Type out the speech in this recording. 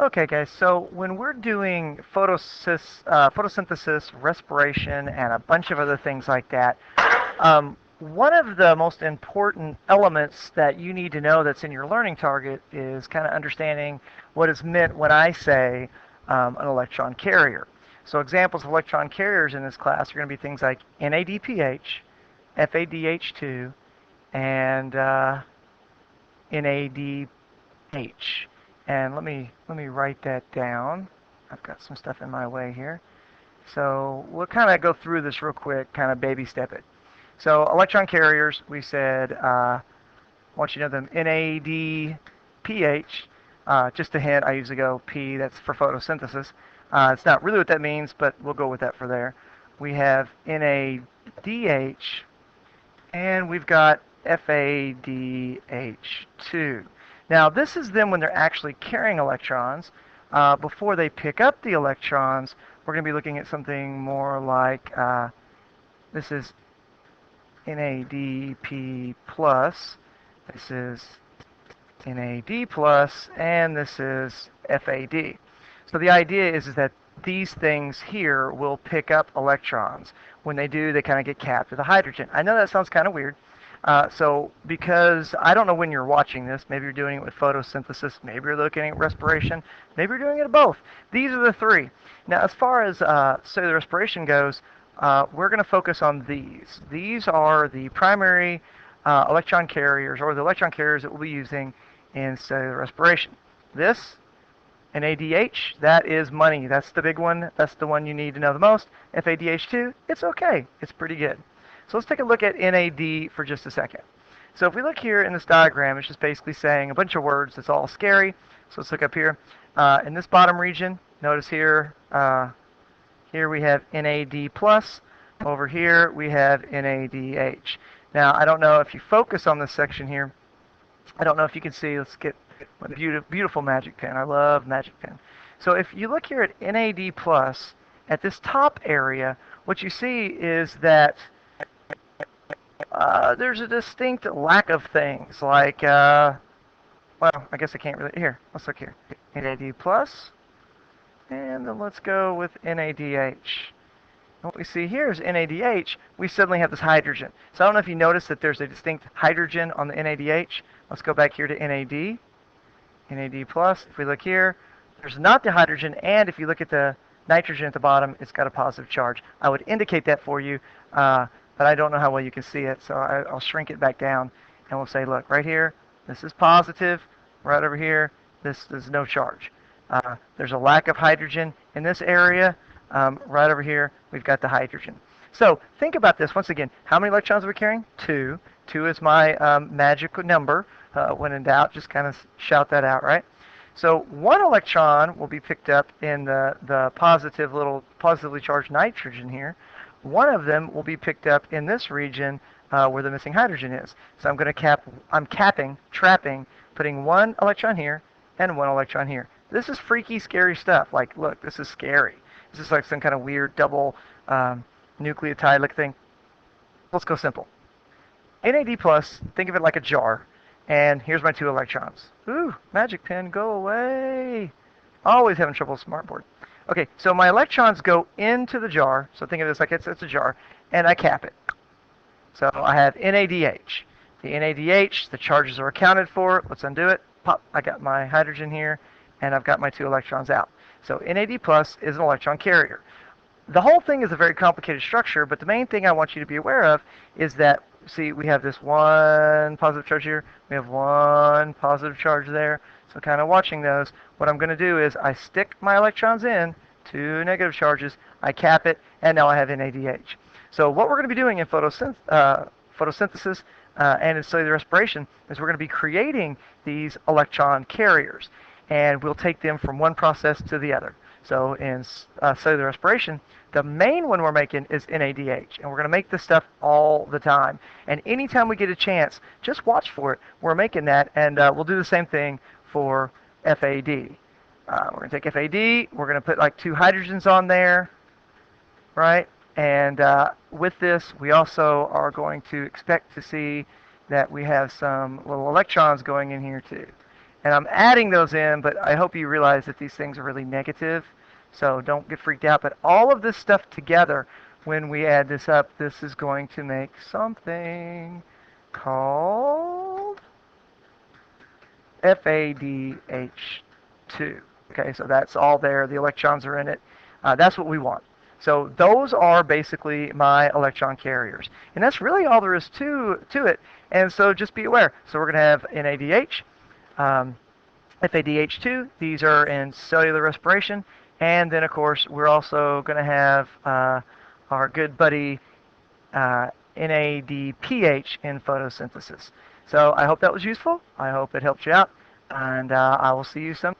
Okay, guys, so when we're doing photosynthesis, respiration, and a bunch of other things like that, one of the most important elements that you need to know that's in your learning target is kind of understanding what is meant when I say an electron carrier. So examples of electron carriers in this class are going to be things like NADPH, FADH2, and NADH. And let me write that down. I've got some stuff in my way here. So we'll kind of go through this real quick, kind of baby step it. So electron carriers, we said, once you know them, NADPH. Just a hint, I usually go P, that's for photosynthesis. It's not really what that means, but we'll go with that for there. We have NADH, and we've got FADH2. Now, this is them when they're actually carrying electrons. Before they pick up the electrons, we're going to be looking at something more like this is NADP plus, this is NAD plus, and this is FAD. So the idea is that these things here will pick up electrons. When they do, they kind of get capped with a hydrogen. I know that sounds kind of weird. So because I don't know when you're watching this, maybe you're doing it with photosynthesis, maybe you're looking at respiration, maybe you're doing it at both. These are the three. Now, as far as cellular respiration goes, we're going to focus on these. These are the primary electron carriers, or the electron carriers that we'll be using in cellular respiration. This, NADH, that is money. That's the big one. That's the one you need to know the most. FADH2, it's okay. It's pretty good. So let's take a look at NAD for just a second. So if we look here in this diagram, it's just basically saying a bunch of words that's all scary. So let's look up here. In this bottom region, notice here, here we have NAD plus. Over here we have NADH. Now I don't know if you focus on this section here. I don't know if you can see. Let's get my beautiful magic pen. I love magic pen. So if you look here at NAD plus, at this top area, what you see is that there's a distinct lack of things like, well, I guess I can't really, here, let's look here. NAD plus, and then let's go with NADH. What we see here is NADH, we suddenly have this hydrogen. So I don't know if you noticed that there's a distinct hydrogen on the NADH. Let's go back here to NAD, NAD plus. If we look here, there's not the hydrogen, and if you look at the nitrogen at the bottom, it's got a positive charge. I would indicate that for you, but I don't know how well you can see it, so I'll shrink it back down, and we'll say, look, right here, this is positive. Right over here, this is no charge. There's a lack of hydrogen in this area. Right over here, we've got the hydrogen. So think about this once again. How many electrons are we carrying? 2. 2 is my magic number. When in doubt, just kind of shout that out, right? So 1 electron will be picked up in the positively charged nitrogen here. 1 of them will be picked up in this region where the missing hydrogen is. So I'm trapping, putting 1 electron here and 1 electron here. This is freaky, scary stuff. Like, look, this is scary. This is like some kind of weird double nucleotide-like thing. Let's go simple. NAD plus, think of it like a jar. And here's my 2 electrons. Ooh, magic pen, go away. Always having trouble with smartboard. Okay, so my electrons go into the jar. So think of this like it's a jar. And I cap it. So I have NADH. The NADH, the charges are accounted for. Let's undo it. Pop, I got my hydrogen here. And I've got my 2 electrons out. So NAD plus is an electron carrier. The whole thing is a very complicated structure, but the main thing I want you to be aware of is that, see, we have this 1 positive charge here, we have 1 positive charge there, so kind of watching those. What I'm going to do is I stick my electrons in, 2 negative charges, I cap it, and now I have NADH. So what we're going to be doing in photosynthesis and in cellular respiration is we're going to be creating these electron carriers, and we'll take them from one process to the other. So in cellular respiration, the main one we're making is NADH, and we're going to make this stuff all the time. And anytime we get a chance, just watch for it. We're making that, and we'll do the same thing for FAD. We're going to take FAD, we're going to put like 2 hydrogens on there, right? And with this, we also are going to expect to see that we have some little electrons going in here too. And I'm adding those in, but I hope you realize that these things are really negative. So don't get freaked out. But all of this stuff together, when we add this up, this is going to make something called FADH2. Okay, so that's all there. The electrons are in it. That's what we want. So those are basically my electron carriers. And that's really all there is to it. And so just be aware. So we're going to have NADH, FADH2. These are in cellular respiration. And then, of course, we're also going to have our good buddy NADPH in photosynthesis. So I hope that was useful. I hope it helped you out. And I will see you some